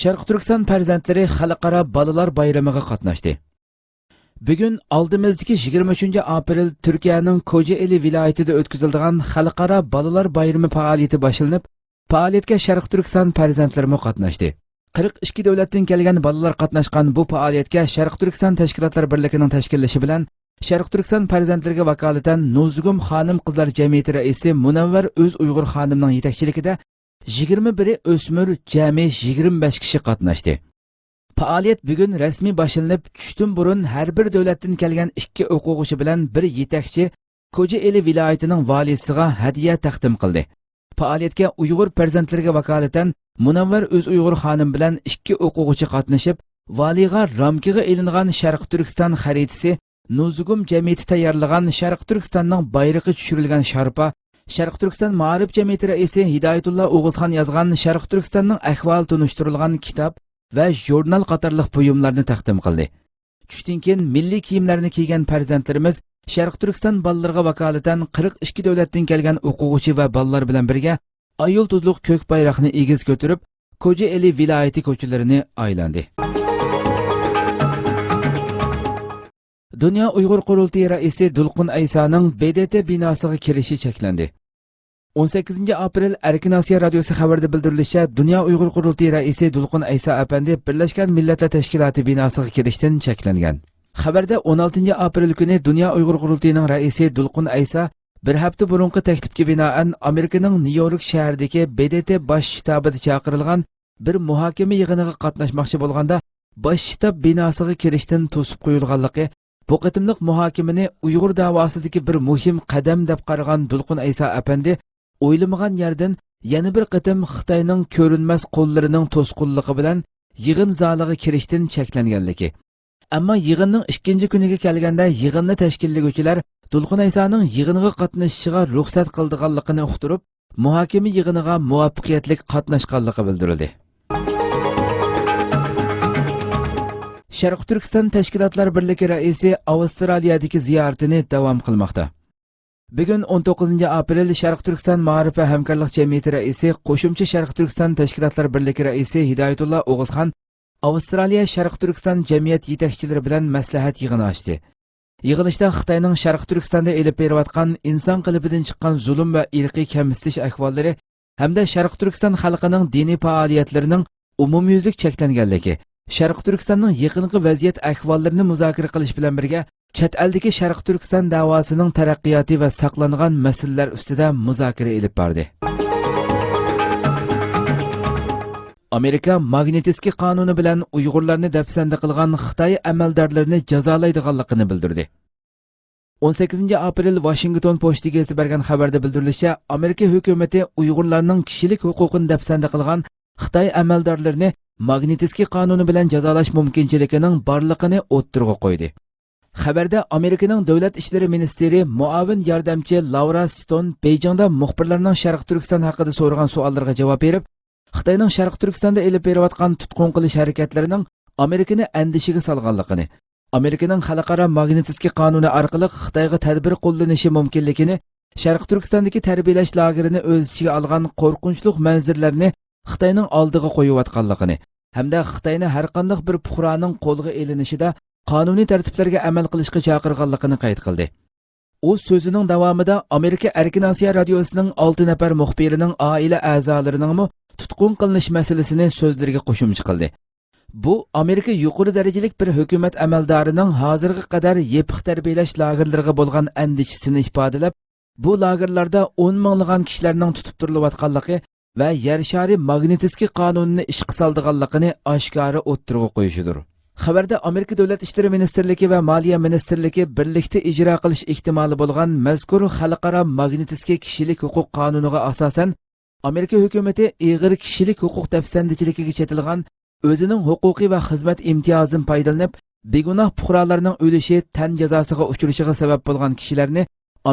Sharq Turkiston farzandlari xalqaro bolalar bayramiga qatnashdi. Bugun oldimizdagi 23 aprel Turkiyaning Kocaeli viloyatida o'tkaziladigan xalqaro bolalar bayrami faoliyati boshlanib, faoliyatga Sharq Turkiston farzandlari qatnashdi. 42 davlatdan kelgan bolalar qatnashgan bu faoliyatga Sharq Turkiston tashkilotlar birligining tashkillashi bilan Sharq Turkiston farzandlariga vakolatan Nuzgum xonim qizlar jamiyati raisi Munavvar O'z Uyg'ur xonimning yetakchiligida 21 o'smir jami 25 kishi qatnashdi. Faoliyat bugun rasmiy boshlanib, tushdan burun har bir davlatdan kelgan 2 o'quvchi bilan bir yetakchi Kocaeli viloyatining valisiga hadiya taqdim qildi. Faoliyatga Uyg'ur farzandlariga vakolatan Munavvar O'z Uyg'ur xonim bilan 2 o'quvchi qatnashib, valiga ramkaga elingan Sharq Turkiston xaritasi, Nuzgum jamiyati tayyorlagan Sharq Turkistonning bayrog'i tushirilgan sharpa, Sharq Turkiston ma'rif jamiyati raisi Hidoyatullo O'g'izxon yozgan Sharq Turkistonning ahvoli tunishtirilgan kitob va jurnal qatorliq buyumlarni taqdim qildi. Tushdan keyin milliy kiyimlarni kiygan farzandlarimiz Sharq Turkiston bolalariga vakolatan 42 davlatdan kelgan o'quvchi va bolalar bilan birga ayol tuzluq ko'k bayroqni egiz ko'tarib, Kocaeli viloyati ko'chalarini aylandi. Dünya Uyg'ur Qurultiyi raisi Dulqin Aysoning BDT binosiga kirishi cheklandi. 18 aprel Erkin Osiyo radiosi xabarida bildirilishicha, Dünya Uyg'ur Qurultiyi raisi Dulqin Ayso apandi Birlashgan Millatlar Tashkiloti binosiga kirishdan cheklangan. Xabarda 16 aprel kuni Dünya Uyg'ur Qurultiyining raisi Dulqin Ayso bir hafta burungi taklifga binoan Amerikaning Nyu-York shahridagi BDT bosh shtabida chaqirilgan bir muhokama yig'iniga qatnashmoqchi bo'lganda bosh shtab binosiga kirishdan to'sib qo'yilganligi bu qitimliq muhokamani Uyg'ur da'vosidagi bir muhim qadam deb qaragan Dulqin Ayso apandi o'ylamagan yerdan yana bir qitim Xitoyning ko'rinmas qo'llarining to'sqinligi bilan yig'in zaliga kirishdan cheklanganligi. Ammo yig'inning 2-chi kuniga kelganda yig'inni tashkillovchilar Dulqin Aysoning yig'iniga qatnashishiga ruxsat qildiganligini uqtirib, muhokama yig'iniga muvaffaqiyatli qatnashganligi bildirildi. Sharq Turkiston tashkilotlar birligi raisi Avstraliyadagi ziyoratini davom qilmoqda. Bugun 19 aprel Sharq Turkiston ma'rif va hamkorlik jamiyati raisi, qo'shimcha Sharq Turkiston tashkilotlar birligi raisi Hidoyatullo O'g'izxon Avstraliya Sharq Turkiston jamiyat yetakchilari bilan maslahat yig'ini ochdi. Yig'ilishda Xitoyning Sharq Turkistonda elib berayotgan inson qalbidan chiqqan zulm va irqiy kamsitish ahvollari hamda Sharq Turkiston xalqining diniy faoliyatlarining umumyuzlik cheklanganligi, Sharq Turkistonning yaqinqi vaziyat ahvollarini muzokara qilish bilan birga chet eldagi Sharq Turkiston da'vosining taraqqiyoti va saqlangan masalalar ustida muzokara olib bordi. Amerika Magnitskiy qonuni bilan Uyg'urlarni dafsanda qilgan Xitoy amaldorlarini jazolaydiganligini bildirdi. 18 aprel Washington Postiga bergan xabarda bildirilishicha, Amerika hukumatı Uyg'urlarning kishilik huquqini dafsanda qilgan Xitoy amaldorlarini Magnitskiy qonuni bilan jazolash mumkinchiligining borligini o'ttirg'a qo'ydi. Xabarda Amerikaning davlat ishlari ministri muavin yordamchi Laura Stone Beijingda muxbirlarning Sharq Turkiston haqida so'ragan savollarga javob berib, Xitoyning Sharq Turkistonda elib berayotgan tutqun qilish harakatlarining Amerikani andishiga solganligini, Amerikaning xalqaro Magnitskiy qonuni orqali Xitoyga tadbir qo'llanishi mumkinligini, Sharq Turkistondagi tarbiyalash lagerini o'z ichiga olgan qo'rqinchli manzarlarni Xitoyning oldiga qo'yayotganligini hamda Xitoyni har qanday bir puhroning qo'lga elinishida qonuniy tartiblarga amal qilishga chaqirganligini qayd qildi. U so'zining davomida Amerika Erkin Osiyo radiosining 6 nafar muxbirining oila a'zolarining tutqun qilinish masalasini so'zlariga qo'shimcha qildi. Bu Amerika yuqori darajalik bir hukumat amaldorining hozirga qadar yepiq tarbiyalash lagerlariga bo'lgan andishisini ifodalab, bu lagerlarda 10 minglagan kishilarning tutib turilayotganligi va yer shari Magnitskiy qonunini ishga soldiganligini oshkora o'ttirg'a qo'yishidir. Xabarda Amerika Davlat ishlari ministrligi va Moliya ministrligi birlikda ijro qilish ehtimoli bo'lgan mazkur xalqaro Magnitskiy kishilik huquq qonuniga asosan Amerika hukumati ig'ir kishilik huquq dafsandichiligiga chetilgan o'zining huquqiy va xizmat imtiyozidan foydalanib, begunoh fuqarolarning o'lishi tan jazosiga uchrashiga sabab bo'lgan kishilarni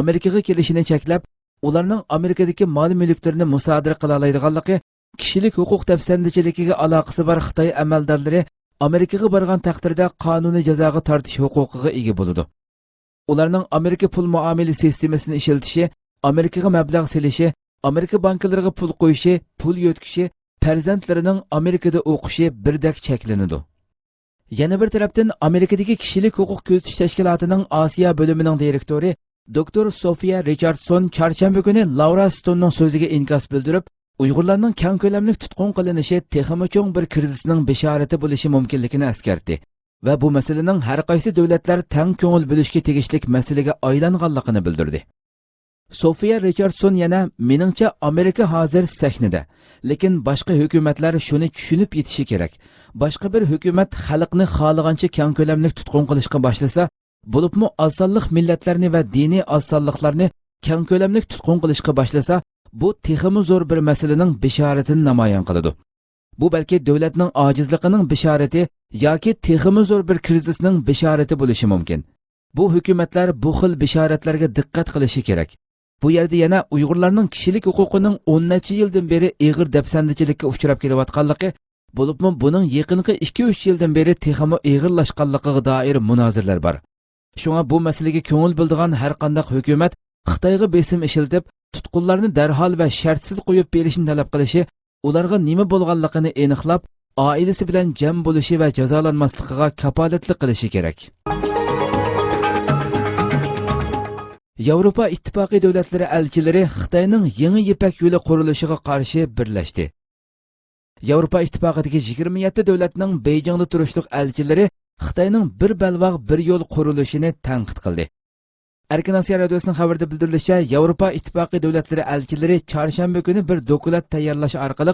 Amerikaga kelishini cheklab, ularning Amerikadagi mol-mulklarini musodara qila oladiganligi, kishilik huquq dafsandichiligiga aloqasi bor Xitoy amaldorlari Amerikaga borgan taqdirda qonuniy jazoga tortish huquqiga ega bo'ladi. Ularning Amerika pul muomala sistemasini ishlatishi, Amerikaga mablag' selishi, Amerika banklariga pul qo'yishi, pul yo'tkishi, farzandlarining Amerikada o'qishi birdek cheklanadi. Yana bir tarafdan Amerikadagi kishilik huquq kuzatish tashkilotining Osiyo bo'limining direktori Dr. Sofiya Richardson chorshanba kuni Laura Stonening so'ziga inkas bildirib, Uyg'urlarning keng ko'lamli tutqun qilinishi texmi cho'ng bir krizisning bishorati bo'lishi mumkinligini eskartdi va bu masalaning har qaysi davlatlar tang ko'ngil bo'lishga tegishlik masalaga aylanganligini bildirdi. Sofiya Richardson yana meningcha Amerika hozir sahnada, lekin boshqa hukumatlar shuni tushunib yetishi kerak. Boshqa bir hukumat xalqni xohlagancha keng ko'lamli tutqun qilishga boshlasa, bo'libmi osonliq millatlarni va diniy osonliqlarni keng ko'lamli tutqun qilishga boshlasa, bu texmi zo'r bir masalaning bishoratini namoyon qiladi. Bu balki davlatning ojizligining bishorati yoki texmi zo'r bir krizisning bishorati bo'lishi mumkin. Bu hukumatlar bu xil bishoratlarga diqqat qilishi kerak. Bu yerda yana Uyg'urlarning kishilik huquqining 10 necha yildan beri ig'ir dafsandichilikka uchrab kelayotganligi, bo'libmi buning yaqinqi 2-3 yildan beri texmi ig'irlashganligiga doir munozirlar bor. Shunga bu masalaga ko'ngil bildigan har qanday hukumat Xitoyga besim ishiltib, tutqunlarni darhol va shartsiz qo'yib berishni talab qilishi, ularga nima bo'lganligini aniqlab, oilasi bilan jam bo'lishi va jazolanmasligiga kafolatlik qilishi kerak. Yevropa ittifoqi davlatlari elchilari Xitoyning yangi Ipak yo'li qurilishiga qarshi birlashdi. Yevropa ittifoqidagi 27 davlatning Beijingda turishliq elchilari Xitoyning bir balvoq bir yo'l qurilishini tanqid qildi. Erkin Osiyo radiosining xabarida bildirilishicha, Yevropa ittifoqi davlatlari elchilari chorshanba kuni bir dokument tayyorlash orqali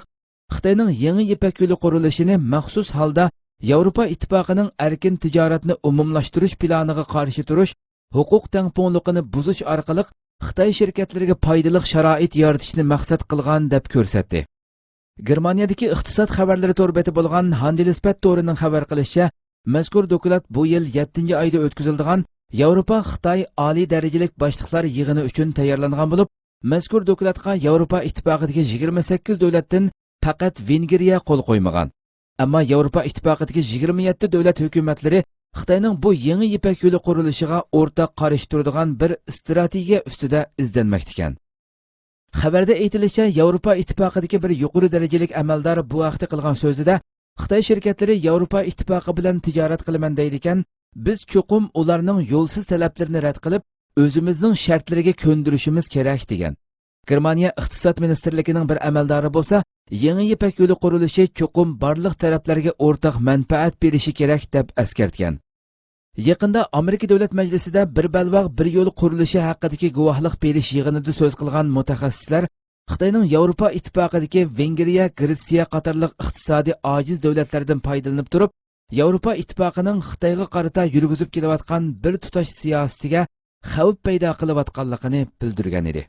Xitoyning yangi Ipak yo'li qurilishini maxsus holda Yevropa ittifoqining erkin tijoratni umumlashtirish planiga qarshi turish, huquq tengpunkligini buzish orqali Xitoy shirkatlariga foydali sharoit yaratishni maqsad qilgan deb ko'rsatdi. Germaniyadagi iqtisod xabarlari to'rbeti bo'lgan Handelsblatt to'rining xabar qilishicha, mazkur dokument bu yil 7-oyda o'tkaziladigan Yevropa-Xitoy oliy darajalik boshliqlar yig'ini uchun tayyorlangan bo'lib, mazkur dokumentga Yevropa ittifoqidagi 28 davlatdan faqat Vengriya qo'l qo'ymagan. Ammo Yevropa ittifoqidagi 27 davlat hukumatlari Xitoyning bu yangi Ipak yo'li qurilishiga o'rtaq qarash turadigan bir strategiya ustida izlanmoqda ekan. Xabarda aytilishicha, Yevropa ittifoqidagi bir yuqori darajalik amaldor bu vaqtda qilgan so'zida Xitoy shirkatlari Yevropa ittifoqi bilan tijorat qilaman deydi ekan, biz cho'qim ularning yo'lsiz talablarini rad qilib, o'zimizning shartlariga ko'ndirishimiz kerak degan. Germaniya iqtisod ministrligining bir amaldori bo'lsa, yangi Ipak yo'li qurilishi cho'qim barliq taraflarga o'rtaq manfaat berishi kerak deb eskartgan. Yaqinda Amerika Davlat Majlisida bir balvoq bir yo'l qurilishi haqidagi guvohlik berish yig'inida so'z qilgan mutaxassislar Xitoyning Yevropa ittifoqidagi Vengriya, Gretsiya qatorliq iqtisodiy ojiz davlatlardan foydalanib turib, Yevropa ittifoqining Xitoyga qarata yurgizib kelayotgan bir tutash siyosatiga xavf paydo qilayotganligini bildirgan edi.